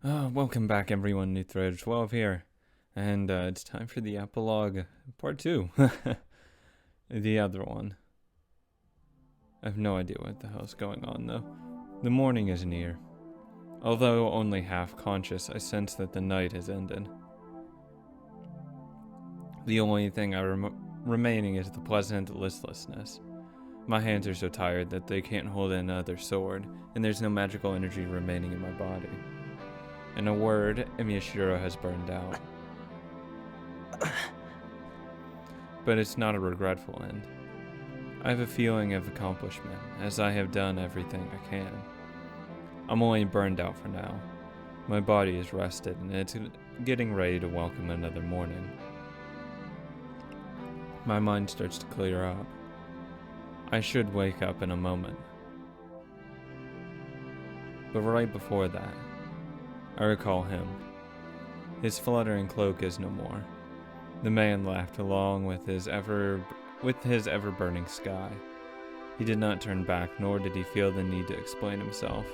Welcome back everyone, New Thread 12 here. And it's time for the epilogue, part 2. The other one. I have no idea what the hell's going on though. The morning is near. Although only half conscious, I sense that the night has ended. The only thing remaining is the pleasant listlessness. My hands are so tired that they can't hold another sword, and there's no magical energy remaining in my body. In a word, Miyashiro has burned out. But it's not a regretful end. I have a feeling of accomplishment, as I have done everything I can. I'm only burned out for now. My body is rested, and it's getting ready to welcome another morning. My mind starts to clear up. I should wake up in a moment. But right before that, I recall him. His fluttering cloak is no more. The man laughed along with his ever-burning sky. He did not turn back, nor did he feel the need to explain himself.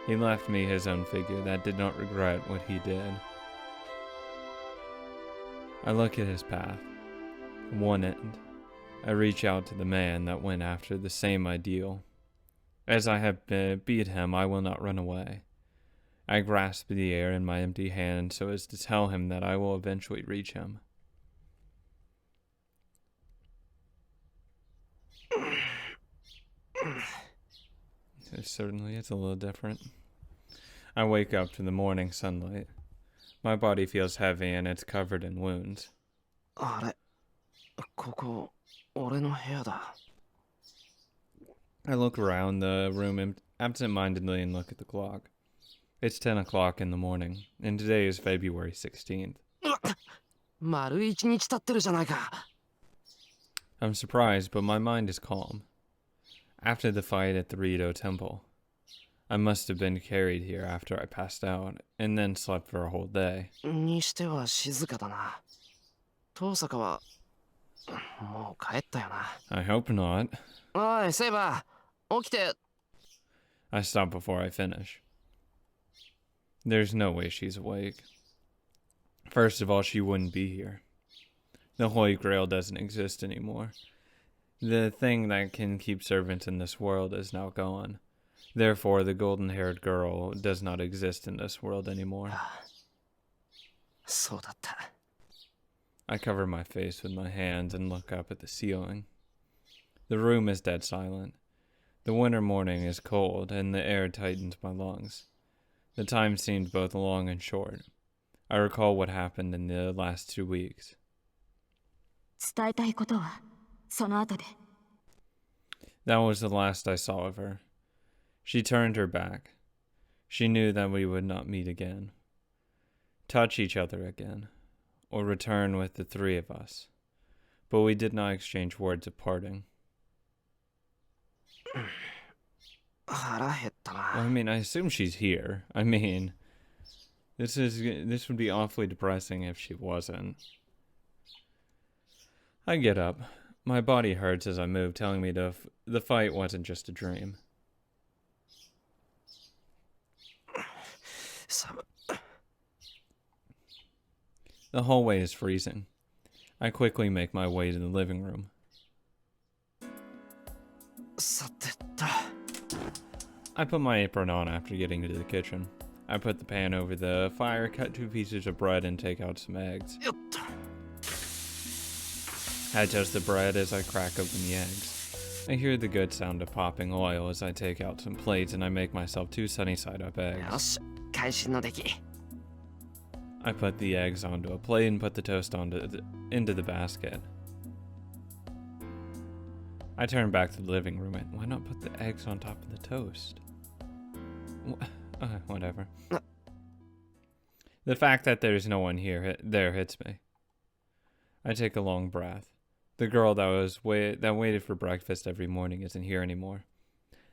He left me his own figure that did not regret what he did. I look at his path. One end. I reach out to the man that went after the same ideal. As I have beat him, I will not run away. I grasp the air in my empty hand so as to tell him that I will eventually reach him. It certainly is a little different. I wake up to the morning sunlight. My body feels heavy and it's covered in wounds. あれ、ここ、俺の部屋だ。 I look around the room absent-mindedly and look at the clock. It's 10 o'clock in the morning, and today is February 16th. 丸一日経ってるじゃないか。 I'm surprised, but my mind is calm. After the fight at the Rito Temple, I must have been carried here after I passed out, and then slept for a whole day. にしては静かだな。遠坂は、もう帰ったよな。 I hope not. おい、セイバー、起きて。 I stop before I finish. There's no way she's awake. First of all, she wouldn't be here. The Holy Grail doesn't exist anymore. The thing that can keep servants in this world is now gone. Therefore, the golden-haired girl does not exist in this world anymore. そうだった。 I cover my face with my hands and look up at the ceiling. The room is dead silent. The winter morning is cold, and the air tightens my lungs. The time seemed both long and short. I recall what happened in the last 2 weeks. 伝えたいことはその後で。 That was the last I saw of her. She turned her back. She knew that we would not meet again, touch each other again, or return with the three of us. But we did not exchange words of parting. 腹減ったな。 Well, I mean, I assume she's here. I mean, this would be awfully depressing if she wasn't. I get up. My body hurts as I move, telling me the fight wasn't just a dream. 寒 The hallway is freezing. I quickly make my way to the living room. さてと。 I put my apron on after getting to the kitchen. I put the pan over the fire, cut 2 pieces of bread, and take out some eggs. よっと。 I toast the bread as I crack open the eggs. I hear the good sound of popping oil as I take out some plates and I make myself 2 sunny side-up よ eggs. し、会心の出来。 I put the eggs onto a plate and put the toast into the basket. I turn back to the living room and why not put the eggs on top of the toast? Whatever. The fact that there's no one there hits me. I take a long breath. The girl that waited for breakfast every morning isn't here anymore.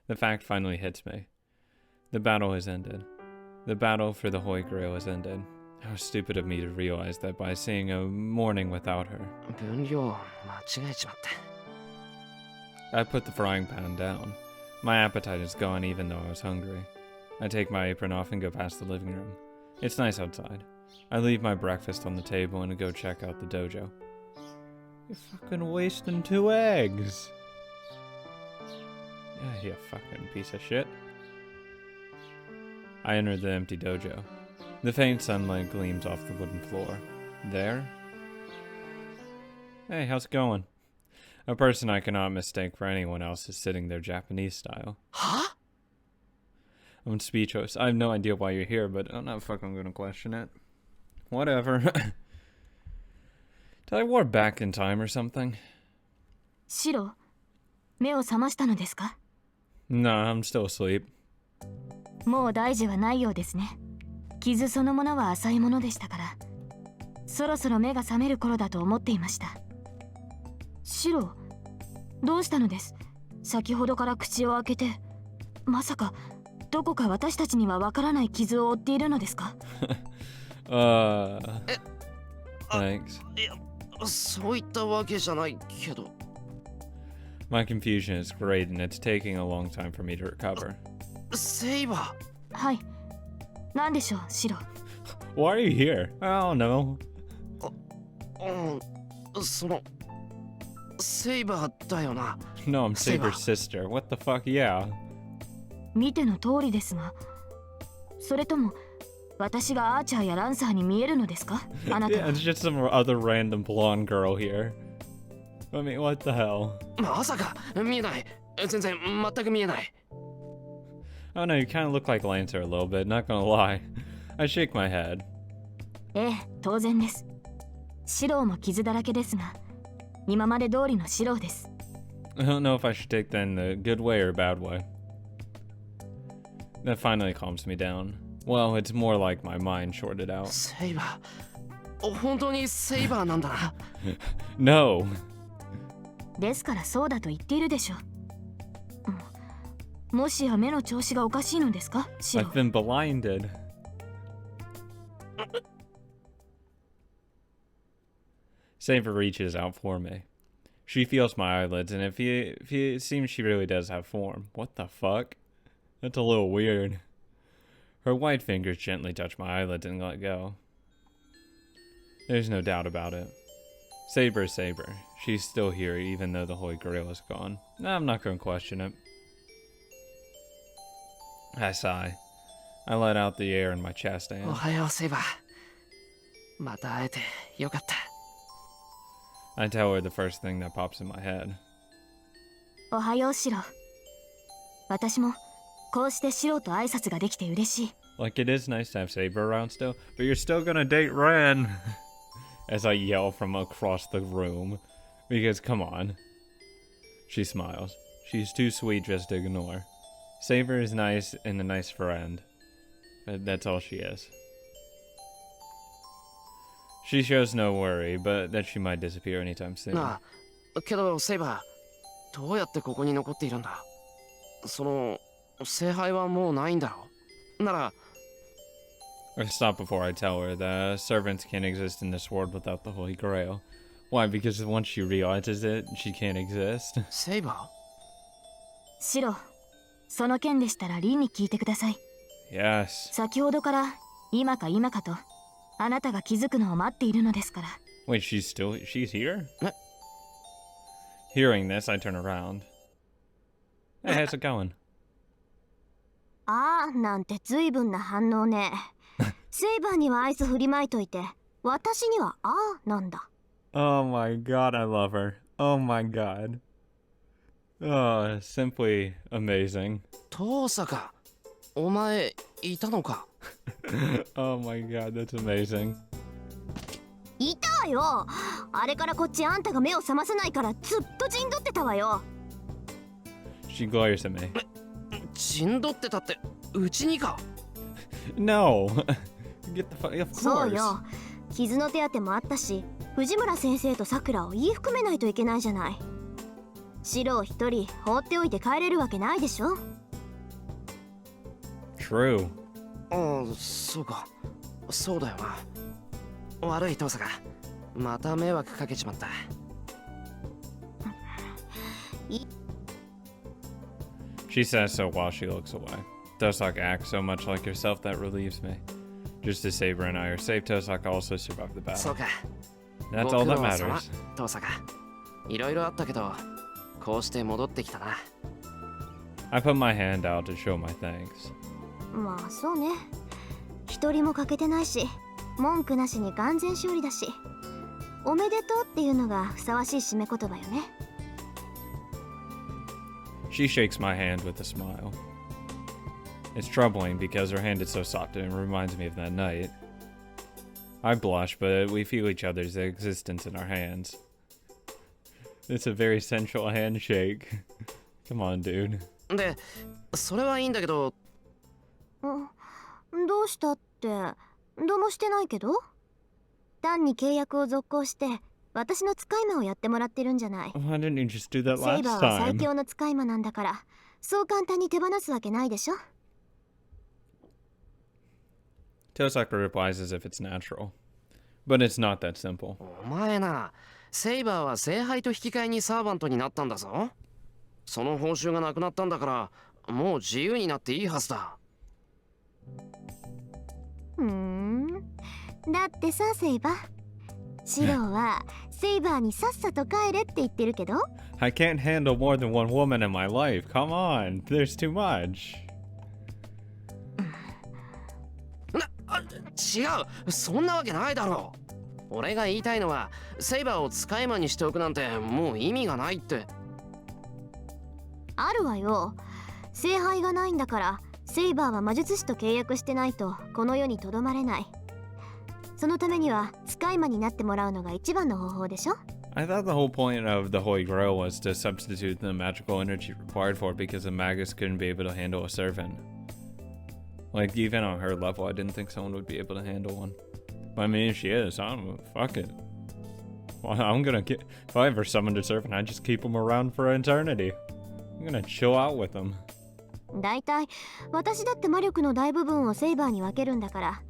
The fact finally hits me. The battle has ended. The battle for the Holy Grail has ended. How stupid of me to realize that by seeing a morning without her. 分量間違えちまった。 I put the frying pan down. My appetite is gone even though I was hungry. I take my apron off and go past the living room. It's nice outside. I leave my breakfast on the table and go check out the dojo. You're fucking wasting 2 eggs. Yeah, you fucking piece of shit. I enter the empty dojo. The faint sunlight gleams off the wooden floor. There? Hey, how's it going? A person I cannot mistake for anyone else is sitting there Japanese style. Huh? I'm speechless. I have no idea why you're here, but I'm not fucking gonna question it. Whatever. Did I warp back in time or something? シロ、目を覚ましたのですか？ No, I'm still asleep. もう大事はないようですね。傷そのものは浅いものでしたから、そろそろ目が覚める頃だと思っていました。シロ、どうしたのです？先ほどから口を開けて、まさかどこか私たちにはわからない傷を負っているのですか？Thanks. いや、そういったわけじゃないけど。My confusion is great and it's taking a long time for me to recover. セイバー。はい。なんでしょう、シロ。Why are you here? I don't know. そのセイバーだよな。No, I'm Saber. Saber's sister. What the fuck? Yeah. 見ての通りですが、それとも私がアーチャーやランサーに見えるのですか？あなた Yeah, は。 it's just some other random blonde girl here. I mean, what the hell? まさか見えない。全然全く見えない。Oh no, you kind of look like Lancer a little bit, not gonna lie. I shake my head. ええ、当然です。シロも傷だらけですが、今まで通りのシロです。 I don't know if I should take that in the good way or bad way. That finally calms me down. Well, it's more like my mind shorted out. セイバー。本当にセイバーなんだな。No! ですからそうだと言っているでしょ。もしや目の調子がおかしいのですか、シロ。 I've been blinded. Saber reaches out for me. She feels my eyelids, and it seems she really does have form. What the fuck? That's a little weird. Her white fingers gently touch my eyelids and let go. There's no doubt about it. Saber is Saber. She's still here even though the Holy Grail is gone. I'm not going to question it. I sigh. I let out the air in my chest お and はようセイバー。また会えてよかった。I tell her the first thing that pops in my head. おはよう、シロ。私もこうしてシロと挨拶ができて嬉しい。 Like, it is nice to have Saber around still, but you're still gonna date Ren! As I yell from across the room. Because, come on. She smiles. She's too sweet just to ignore. Saber is nice and a nice friend. But that's all she is. She shows no worry, but that she might disappear anytime soon. なあ、けどセイバー、どうやってここに残っているんだ？その聖杯はもうないんだろう？なら I stop before I tell her that servants can't exist in this world without the Holy Grail. Why? Because once she realizes it, she can't exist. セイバー？シロ、その件でしたらリンに聞いてください。 Yes. 先ほどから今か今かとあなたが気づくのを待っているのですから。 Wait, she's here? What? Hearing this, I turn around. Hey, how's it going? あーなんて随分な反応ね。セイバーにはアイス振りまいといて、私にはあーなんだ。 Oh my god, I love her. Oh my god. Oh, simply amazing. 遠坂、お前いたのか？Oh my god, that's amazing. いたわよ。あれからこっちあんたが目を覚まさないからずっと陣取ってたわよ。 She glares at me. 陣取ってたってうちにか？ No! Get the fuck, of そう course. よ。傷の手当てもあったし、藤村先生とさくらを言い含めないといけないじゃない。シロを一人放っておいて帰れるわけないでしょ。 True. ああ、そうか。そうだよな。悪い遠坂。また迷惑かけちまった。She says so while she looks away. Tosak acts so much like yourself that relieves me. Just as Saber and I are safe, Tosak also survived the そう battle. か That's all that ご苦労様 matters. トサカいろいろあったけどこうして戻ってきたな I put my hand out to show my thanks. まあそうね。一人も欠けてないし、文句なしに完全勝利だし、おめでとうっていうのがふさわしい締め言葉よね。She shakes my hand with a smile. It's troubling because her hand is so soft and it reminds me of that night. I blush, but we feel each other's existence in our hands. It's a very sensual handshake. Come on, dude. でそれはいいんだけどどうしたって、どうもしてないけど。単に契約を続行して、私の使い魔をやってもらってるんじゃない。 Why didn't you just do that セイバ last ーは最 time? 強の使い魔なんだから、そう簡単に手放すわけないでしょ。Tosaka replies as if it's natural. But it's not that simple. お前なセイバーは聖杯と引き換えにサーバントになったんだぞその報酬がなくなったんだからもう自由になっていいはずだだってさ、セイバー。シローはセイバーにさっさと帰れって言ってるけど。I can't handle more than one woman in my life. Come on, there's too much. 違うそんなわけないだろう俺が言いたいのはセイバーを使い魔にしておくなんてもう意味がないってあるわよ。聖杯がないんだから、セイバーは魔術師と契約してないとこの世にとどまれない。そのためには使い魔になってもらうのが一番の方法でしょ。 I thought the whole point of the Holy Grail was to substitute the magical energy required for it because a magus couldn't be able to handle a servant. Like, even on her level, I didn't think someone would be able to handle one. But I mean, if she is, fuck it. Well, I'm gonna get... If I ever summoned a servant, I'd just keep them around for eternity. I'm gonna chill out with them. だいたい私だって魔力の大部分をセイバーに分けるんだから、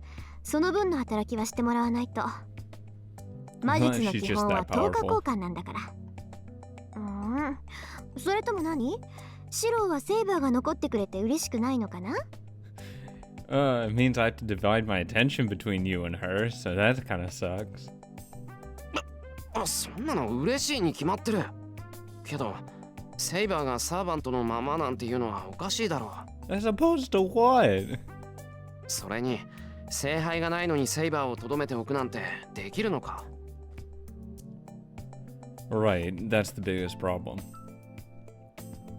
その分の働きはしてもらわないと。魔術の基本は等価交換なんだから。それとも何？シローはセイバーが残ってくれて嬉しくないのかな？ It means I have to divide my attention between you and her, so that kind of sucks. そんなの嬉しいに決まってるけどセイバーがサーバントのままなんていうのはおかしいだろう As opposed to what? それに聖杯がないのにセイバーをとどめておくなんてできるのか Right, that's the biggest problem.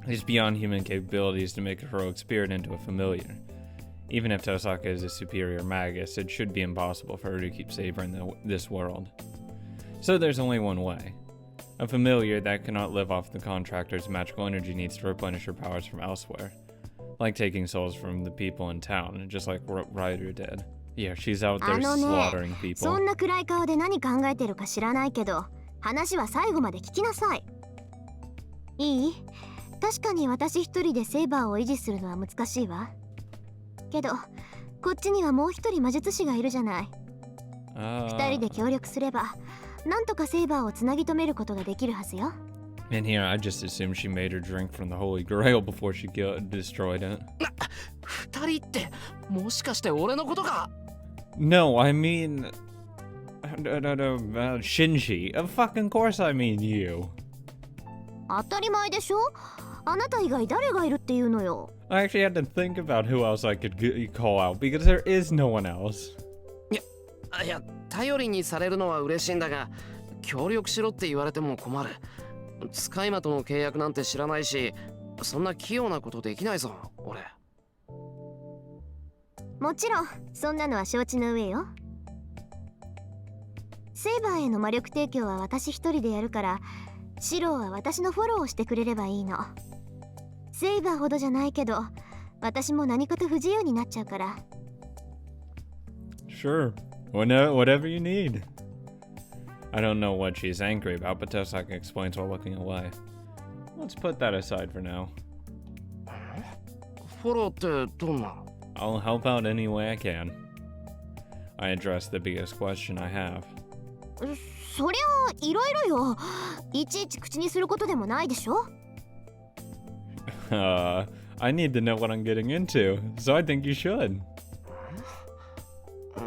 It's beyond human capabilities to make a heroic spirit into a familiar. Even if Tosaka is a superior magus, it should be impossible for her to keep Saber in this world. So there's only one way. A familiar that cannot live off the contractor's magical energy needs to replenish her powers from elsewhere. Like taking souls from the people in town, just like Ryder did. Yeah, she's out there slaughtering people. そんな暗い顔で何考えてるか知らないけど、話は最後まで聞きなさい。いい？確かに私一人でセイバーを維持するのは難しいわ。けど、こっちにはもう一人魔術師がいるじゃない。二人で協力すれば、なんとかセイバーをつなぎ止めることができるはずよ。And here, I just assumed she made her drink from the Holy Grail before she destroyed it. 二人ってもしかして俺のことか No, I mean... Shinji. Of fucking course I mean you. 当たり前でしょ？あなた以外誰がいるっていうのよ。I actually had to think about who else I could call out because there is no one else. いや頼りにされるのは嬉しいんだが協力しろって言われても困る使い魔との契約なんて知らないしそんな器用なことできないぞ俺もちろんそんなのは承知の上よ。セイバーへの魔力提供は私一人でやるからシローは私のフォローをしてくれればいいの。セイバーほどじゃないけど私も何かと不自由になっちゃうから。 Sure. Whatever you need. I don't know what she's angry about, but Tosaka explains while looking away. Let's put that aside for now. フォローってどんな I'll help out any way I can. I address the biggest question I have. そりゃいろいろよ。いちいち口にすることでもないでしょ。I need to know what I'm getting into, so I think you should.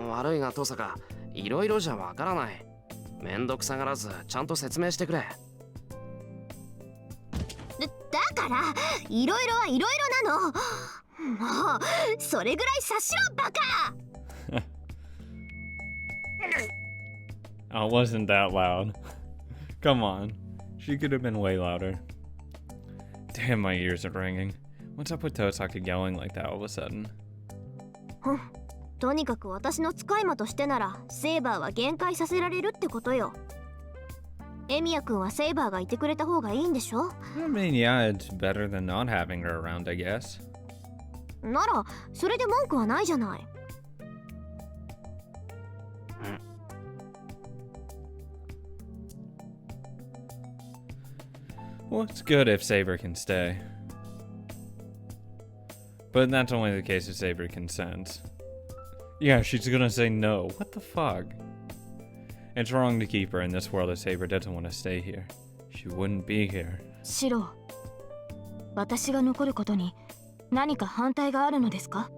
悪いが登坂、いろいろじゃわからない。めんどくさがらずちゃんと説明してくれ。だからいろいろはいろいろなの。もうそれぐらい察しろバカ。Oh, it wasn't that loud. Come on. She could have been way louder. Damn, my ears are ringing. What's up with Tosaka yelling like that all of a sudden? とにかく私の使い魔としてならセイバーは限界させられるってことよ。エミヤ君はセイバーがいてくれた方がいいんでしょ？ I mean, yeah, it's better than not having her around, I guess. ならそれで文句はないじゃない。Well, it's good if Saber can stay. But that's only the case if Saber consents. Yeah, she's gonna say no. What the fuck? It's wrong to keep her in this world if Saber doesn't want to stay here. She wouldn't be here. シロ、私が残ることに何か反対があるのですか？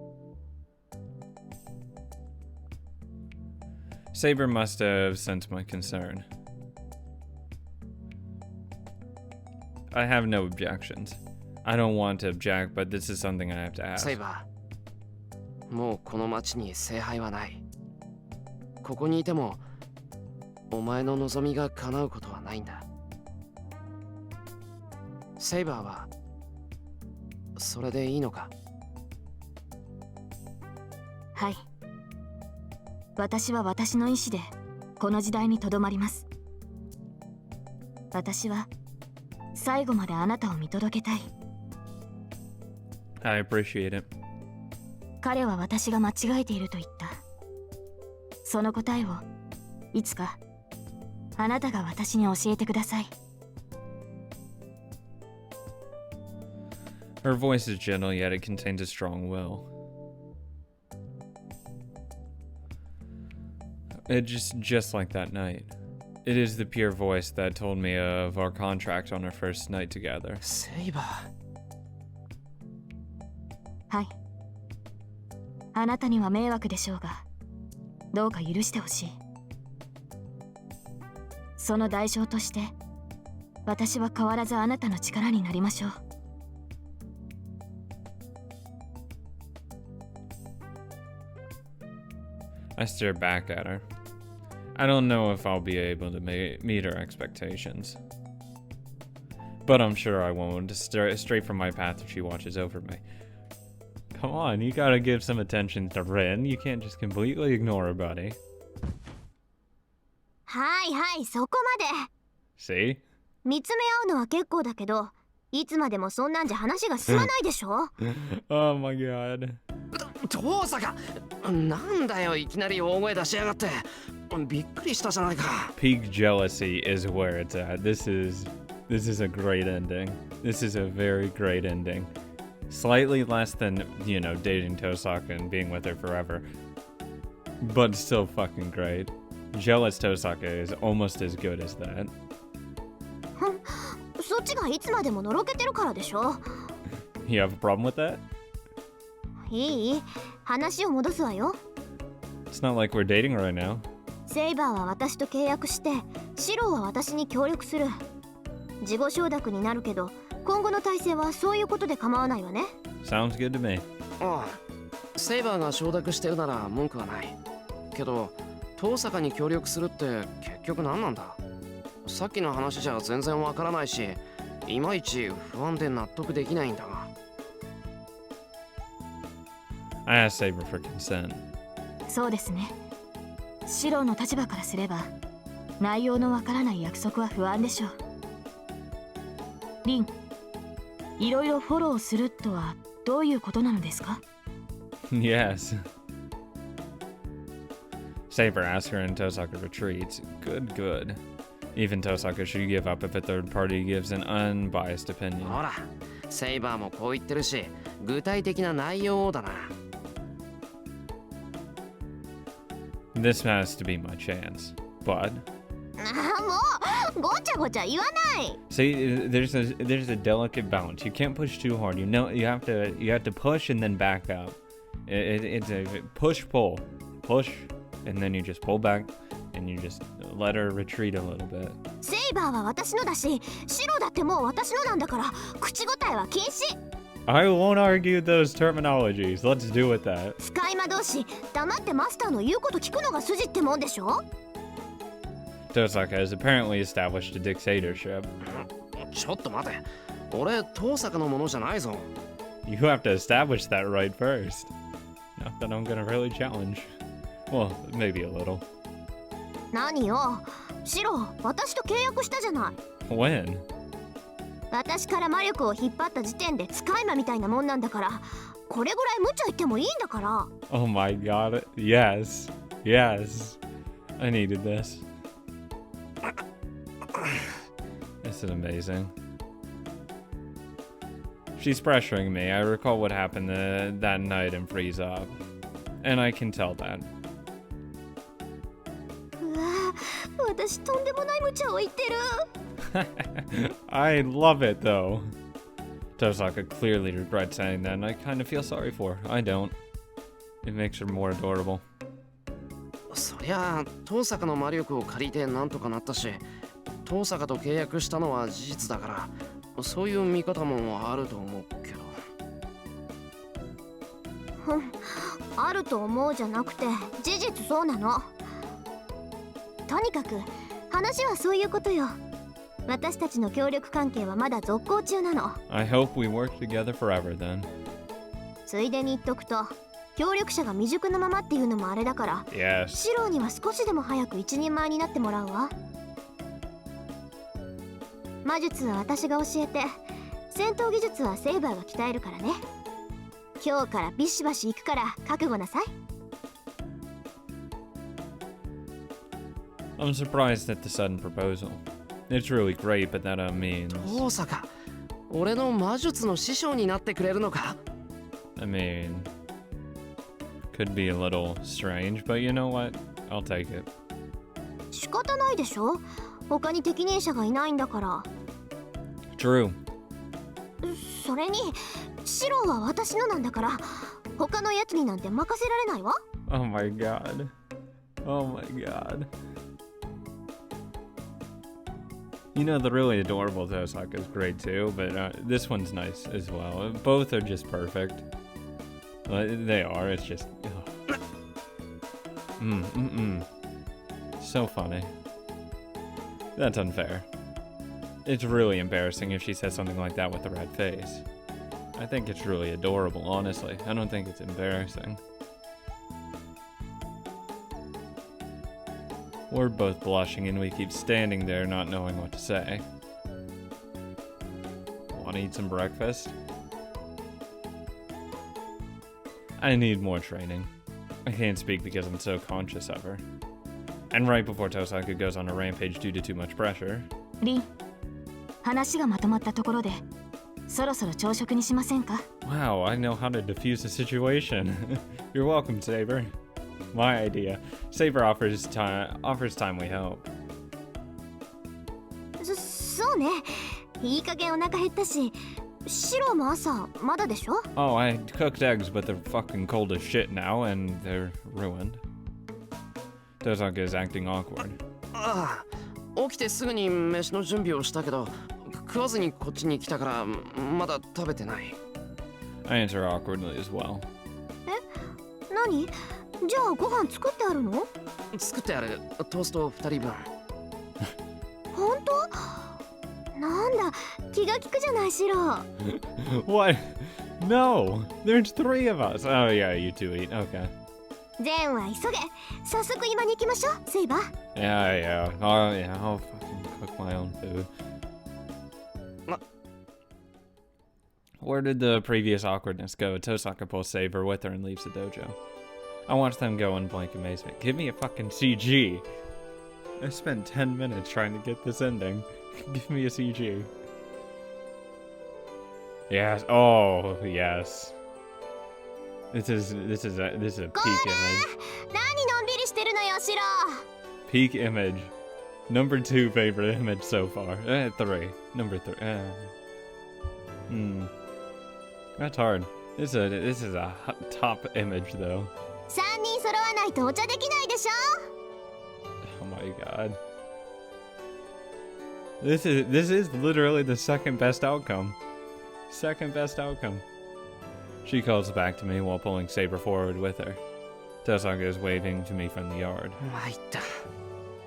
Saber must have sensed my concern. I have no objections. I don't want to object, but this is something I have to ask. セイバー、もうこの町に聖杯はない。ここにいてもお前の望みが叶うことはないんだ。セイバーはそれでいいのか？はい。私は私の意志でこの時代にとどまります。私は最後まであなたを見届けたい。I appreciate it. 彼は私が間違えていると言った。その答えをいつかあなたが私に教えてください。Her voice is gentle, yet it contains a strong will. It's just like that night. It is the pure voice that told me of our contract on our first night together. セイバー。はい。あなたには迷惑でしょうが、どうか許してほしい。その代償として、私は変わらずあなたの力になりましょう。I stare back at her. I don't know if I'll be able to meet her expectations. But I'm sure I won't. Straight from my path if she watches over me. Come on, you gotta give some attention to Rin. You can't just completely ignore her, buddy. はいはい、そこまで。 See? 見つめ合うのは結構だけど、いつまでもそんなんじゃ話が進まないでしょ。Oh my god. 登坂、なんだよいきなり大声出しやがって。びっくりしたじゃないか。 Peak jealousy is where it's at. This is a great ending. This is a very great ending. Slightly less than, you know, dating Tosaka and being with her forever. But still fucking great. Jealous Tosaka is almost as good as that. そっちがいつまでものろけてるからでしょ。 You have a problem with that? いい？話を戻すわよ。 It's not like we're dating right now. セイバーは私と契約して、シローは私に協力する。事後承諾になるけど、今後の体制はそういうことで構わないわね。Sounds good to me. ああ、セイバーが承諾してるなら文句はない。けど、登坂に協力するって結局何なんだ？さっきの話じゃ全然わからないし、いまいち不安で納得できないんだが。I asked Saber for consent. そうですね。シローの立場からすれば、内容のわからない約束は不安でしょう。リン、いろいろフォローするとはどういうことなのですか？ Yes. Saber asks her and Tosaka retreats. Good. Even Tosaka should give up if a third party gives an unbiased opinion. ほら、セイバーもこう言ってるし、具体的な内容だな。This has to be my chance. But See, there's a delicate balance. You can't push too hard. You know, you have to push and then back up. It's a push-pull. Push, and then you just pull back, and you just let her retreat a little bit. セイバーは私のだし、白だってもう私のなんだから、口答えは禁止。I won't argue those terminologies. Let's do with that. 使い魔同士、黙ってマスターの言うこと聞くのが筋ってもんでしょ。Tosaka has apparently established a dictatorship. ちょっと待て。俺、遠坂のものじゃないぞ。You have to establish that right first. Not that I'm gonna really challenge. Well, maybe a little. 何よ、白、私と契約したじゃない。When? 私から魔力を引っ張った時点で使い魔みたいなもんなんだから、これぐらい無茶言ってもいいんだから。Oh my god. Yes. Yes. I needed this. This is amazing. She's pressuring me. I recall what happened that night in Freeze Up. And I can tell that. うわ、私とんでもない無茶を言ってる。I love it though. Tosaka clearly regrets saying that, and I kind of feel sorry for her. I don't. It makes her more adorable. そりゃあ、遠坂の魔力を借りてなんとかなったし、遠坂と契約したのは事実だから、そういう見方もあると思うけど。あると思うじゃなくて、事実そうなの。とにかく、話はそういうことよ。私たちの協力関係はまだ続行中なの。I hope we work together forever then. ついでに言っとくと、協力者が未熟のままっていうのもあれだから、Yes. シローには少しでも早く一人前になってもらうわ。魔術は私が教えて、戦闘技術はセイバーが鍛えるからね。今日からビシバシ行くから覚悟なさい。I'm surprised at the sudden proposal. It's really great, but that means... 遠坂、俺の魔術の師匠になってくれるのか？ I mean... Could be a little strange, but you know what? I'll take it. 仕方ないでしょ？他に適任者がいないんだから。True. それに、シローは私のなんだから、他のやつになんて任せられないわ。Oh my god. Oh my god. You know, the really adorable Tosaka is great too, but this one's nice as well. Both are just perfect. They are, it's just... So funny. That's unfair. It's really embarrassing if she says something like that with a red face. I think it's really adorable, honestly. I don't think it's embarrassing. We're both blushing and we keep standing there not knowing what to say. Want to eat some breakfast? I need more training. I can't speak because I'm so conscious of her. And right before Tosaka goes on a rampage due to too much pressure... リン、話がまとまったところで、そろそろ朝食にしませんか? Wow, I know how to defuse the situation. You're welcome, Saber. My idea. Saber offers time we hope. そうね。いい加減お腹減ったし、シロも朝まだでしょ? Oh, I cooked eggs, but they're fucking cold as shit now, and they're ruined. Tosaka is acting awkward. ああ、起きてすぐに飯の準備をしたけど、食わずにこっちに来たからまだ食べてない。I answer awkwardly as well. え、何? じゃあご飯作ってあるの? 作ってある。トースト2人分。本当? なんだ、気が利くじゃない、シロ。What? No! There's 3 of us! Oh yeah, you two eat. Okay. 善は急げ。早速今に行きましょう、セイバー。Yeah. Oh yeah, I'll fucking cook my own food. Where did the previous awkwardness go? Tosaka pulls Saber with her and leaves the dojo. I watch them go in blank amazement. Give me a fucking CG! I spent 10 minutes trying to get this ending. Give me a CG. Yes. Oh, yes. This is a peak image. 何のんびりしてるのよ、シロ。Peak image. Number 2 favorite image so far. 3. Number 3. That's hard. This is a top image though. 3人揃わないとお茶できないでしょ Oh my god. This is literally the second best outcome. Second best outcome. She calls back to me while pulling Saber forward with her. Tosaka is waving to me from the yard. 参った。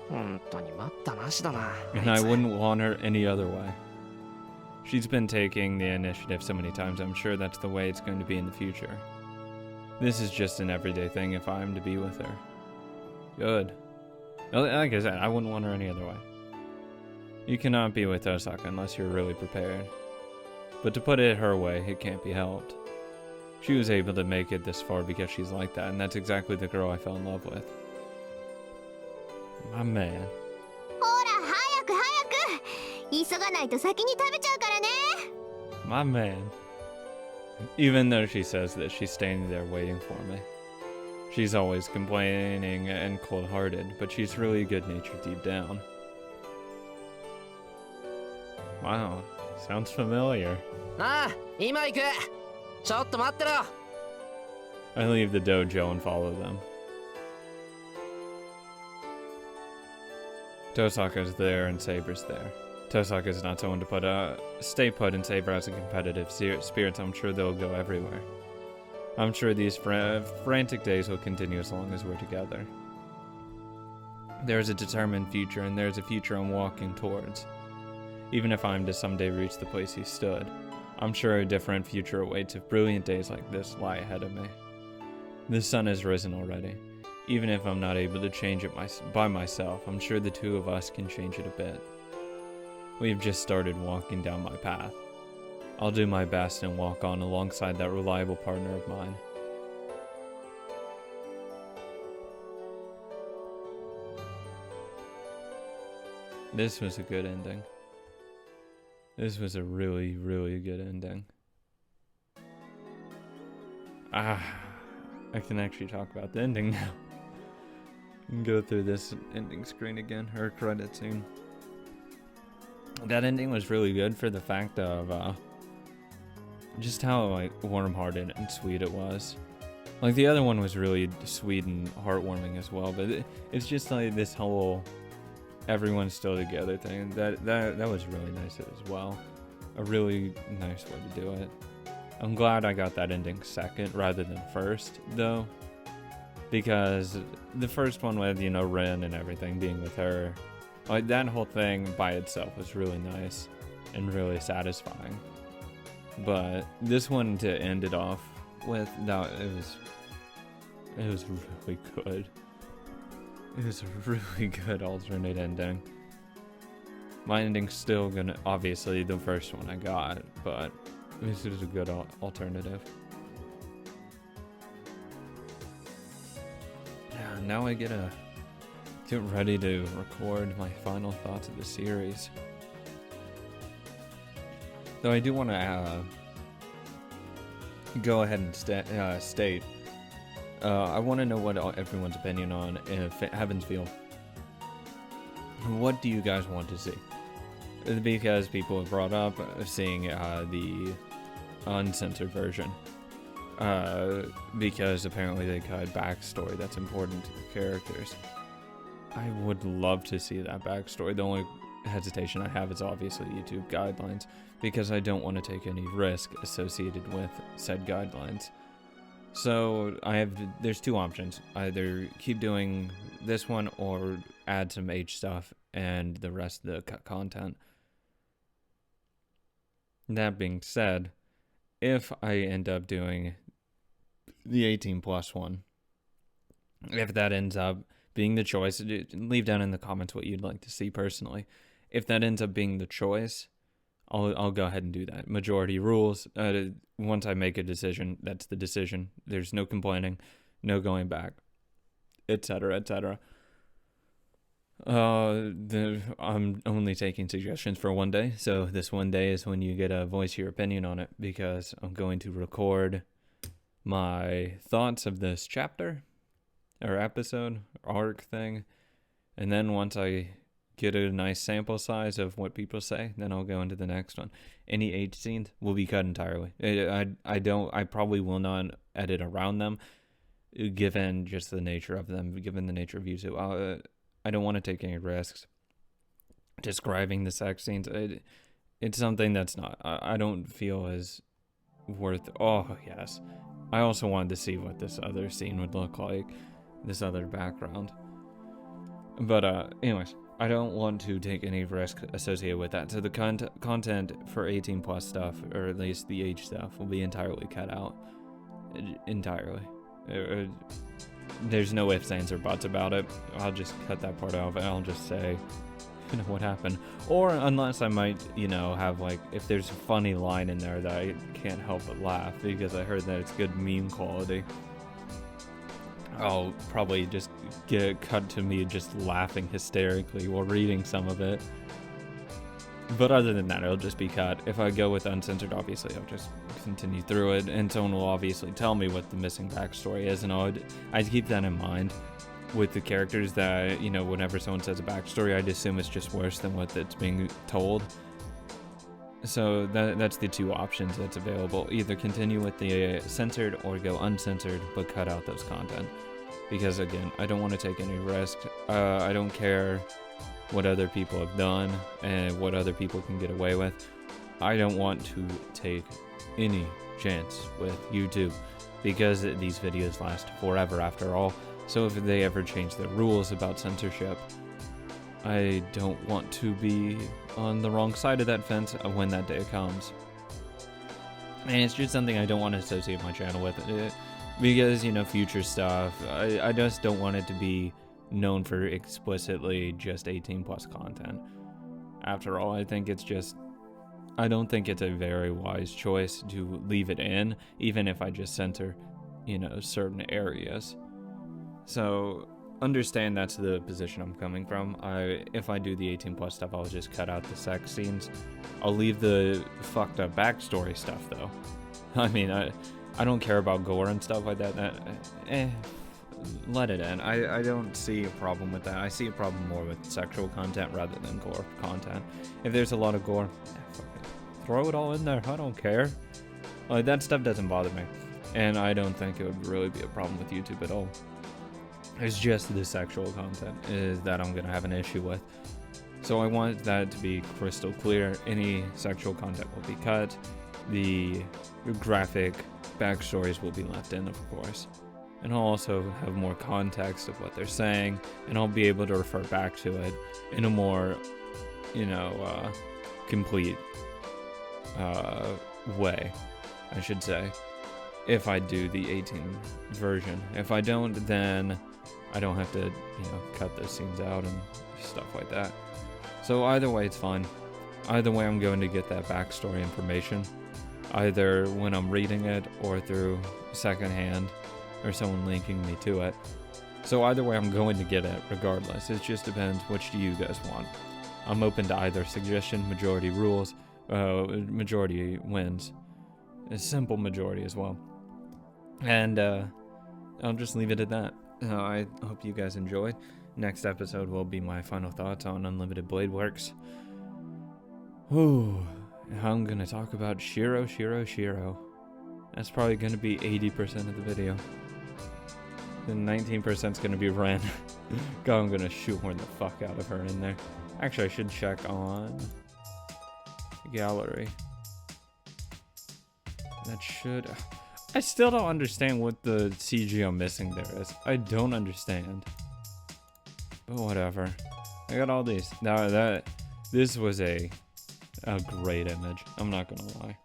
本当に待ったなしだな。 And I wouldn't want her any other way. She's been taking the initiative so many times, I'm sure that's the way it's going to be in the future. This is just an everyday thing if I'm to be with her. Good. Like I said, I wouldn't want her any other way. You cannot be with Osaka unless you're really prepared. But to put it her way, it can't be helped. She was able to make it this far because she's like that, and that's exactly the girl I fell in love with. My man. ほら早く早く急がないと先に食べちゃうからね My man. Even though she says that she's standing there waiting for me. She's always complaining and cold-hearted, but she's really good-natured deep down. Wow, sounds familiar. ああ、今行く。ちょっと待ってろ。 I leave the dojo and follow them. Tosaka's there and Saber's there. Tosaka's not someone to stay put, and Saber has a competitive spirit, so I'm sure they'll go everywhere. I'm sure these frantic days will continue as long as we're together. There's a determined future, and there's a future I'm walking towards. Even if I'm to someday reach the place he stood, I'm sure a different future awaits if brilliant days like this lie ahead of me. The sun has risen already. Even if I'm not able to change it by myself, I'm sure the two of us can change it a bit. We've just started walking down my path. I'll do my best and walk on alongside that reliable partner of mine. This was a good ending. This was a really, really good ending. I can actually talk about the ending now. You can go through this ending screen again, her credit scene. That ending was really good for the fact of just how like warm-hearted and sweet it was. Like the other one was really sweet and heartwarming as well, but it's just like this whole everyone's still together thing. That was really nice as well. A really nice way to do it. I'm glad I got that ending second rather than first, though, because the first one with, you know, Rin and everything being with her, like that whole thing by itself was really nice and really satisfying. But this one to end it off with, that it was really good. It was a really good alternate ending. My ending's still gonna, obviously the first one I got, but this is a good alternative. Yeah, now I get ready to record my final thoughts of the series. Though I do want to go ahead and state, I want to know what everyone's opinion on Heaven's Feel. What do you guys want to see? Because people have brought up seeing the uncensored version. Because apparently they cut backstory that's important to the characters. I would love to see that backstory. The only hesitation I have is obviously YouTube guidelines, because I don't want to take any risk associated with said guidelines. So there's two options. Either keep doing this one or add some age stuff and the rest of the content. That being said, if I end up doing the 18 plus one, if that ends up being the choice, leave down in the comments what you'd like to see personally. If that ends up being the choice, I'll go ahead and do that. Majority rules. Once I make a decision, that's the decision. There's no complaining, no going back, etc., etc. I'm only taking suggestions for one day, so this one day is when you get to voice your opinion on it, because I'm going to record my thoughts of this chapter, or episode, arc thing, and then once I get a nice sample size of what people say, then I'll go into the next one. Any age scenes will be cut entirely. I probably will not edit around them, given just the nature of them, given the nature of YouTube. I don't want to take any risks describing the sex scenes. It's something that's not, I don't feel is worth. Oh yes, I also wanted to see what this other scene would look like, this other background. But anyways, I don't want to take any risk associated with that. So the content for 18 plus stuff, or at least the age stuff, will be entirely cut out. Entirely. There's no ifs, ands, or buts about it. I'll just cut that part out and I'll just say, you know, what happened. Or unless I might, you know, have like, if there's a funny line in there that I can't help but laugh because I heard that it's good meme quality, I'll probably just get it cut to me just laughing hysterically while reading some of it. But other than that, it'll just be cut. If I go with uncensored, obviously, I'll just continue through it, and someone will obviously tell me what the missing backstory is, and I'd keep that in mind with the characters that, you know, whenever someone says a backstory, I'd assume it's just worse than what it's being told. So that's the two options that's available. Either continue with the censored or go uncensored, but cut out those content. Because again, I don't want to take any risk. I don't care what other people have done and what other people can get away with. I don't want to take any chance with YouTube because these videos last forever after all. So if they ever change the rules about censorship, I don't want to be on the wrong side of that fence when that day comes. And it's just something I don't want to associate my channel with because, you know, future stuff, I just don't want it to be known for explicitly just 18 plus content. After all, I don't think it's a very wise choice to leave it in, even if I just censor, you know, certain areas. So understand that's the position I'm coming from. If I do the 18 plus stuff, I'll just cut out the sex scenes. I'll leave the fucked up backstory stuff though. I mean, I don't care about gore and stuff like that. Let it in. I don't see a problem with that. I see a problem more with sexual content rather than gore content. If there's a lot of gore, fuck it. Throw it all in there. I don't care. Like, that stuff doesn't bother me. And I don't think it would really be a problem with YouTube at all. It's just the sexual content is that I'm going to have an issue with. So I want that to be crystal clear. Any sexual content will be cut. The graphic backstories will be left in, of course. And I'll also have more context of what they're saying, and I'll be able to refer back to it in a more, you know, complete way, I should say, if I do the 18 version. If I don't, then I don't have to, you know, cut those scenes out and stuff like that. So either way, it's fine. Either way, I'm going to get that backstory information, either when I'm reading it or through secondhand, or someone linking me to it. So either way, I'm going to get it regardless. It just depends which do you guys want. I'm open to either suggestion, majority rules, majority wins. A simple majority as well. And I'll just leave it at that. I hope you guys enjoyed. Next episode will be my final thoughts on Unlimited Blade Works. Ooh, I'm gonna talk about Shiro. That's probably gonna be 80% of the video. Then 19% is gonna be Ren. God, I'm gonna shoehorn the fuck out of her in there. Actually, I should check on gallery. That should. I still don't understand what the CG I'm missing there is. I don't understand. But whatever. I got all these. Now this was a great image. I'm not gonna lie.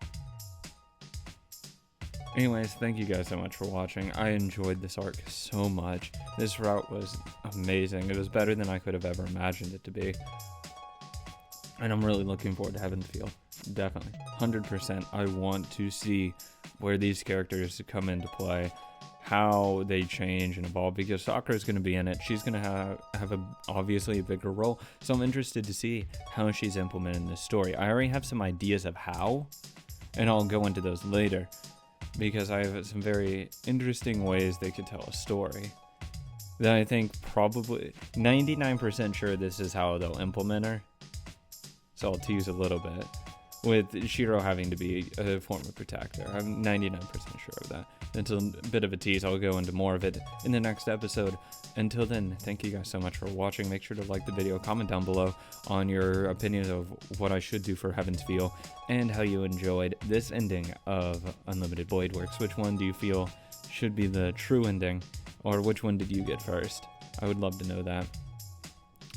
Anyways, thank you guys so much for watching. I enjoyed this arc so much. This route was amazing. It was better than I could have ever imagined it to be. And I'm really looking forward to Heaven's Feel. Definitely. 100%. I want to see where these characters come into play, how they change and evolve, because Sakura's going to be in it. She's going to have obviously a bigger role. So I'm interested to see how she's implementing this story. I already have some ideas of how, and I'll go into those later, because I have some very interesting ways they could tell a story. that I think probably 99% sure this is how they'll implement her. So I'll tease a little bit. With Shiro having to be a former protector. I'm 99% sure of that. It's a bit of a tease. I'll go into more of it in the next episode. Until then, thank you guys so much for watching. Make sure to like the video, comment down below on your opinions of what I should do for Heaven's Feel and how you enjoyed this ending of Unlimited Blade Works. Which one do you feel should be the true ending, or which one did you get first? I would love to know that.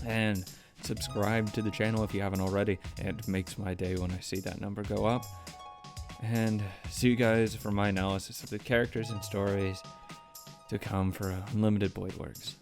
And subscribe to the channel if you haven't already. It makes my day when I see that number go up. And see you guys for my analysis of the characters and stories to come for Unlimited Blade Works.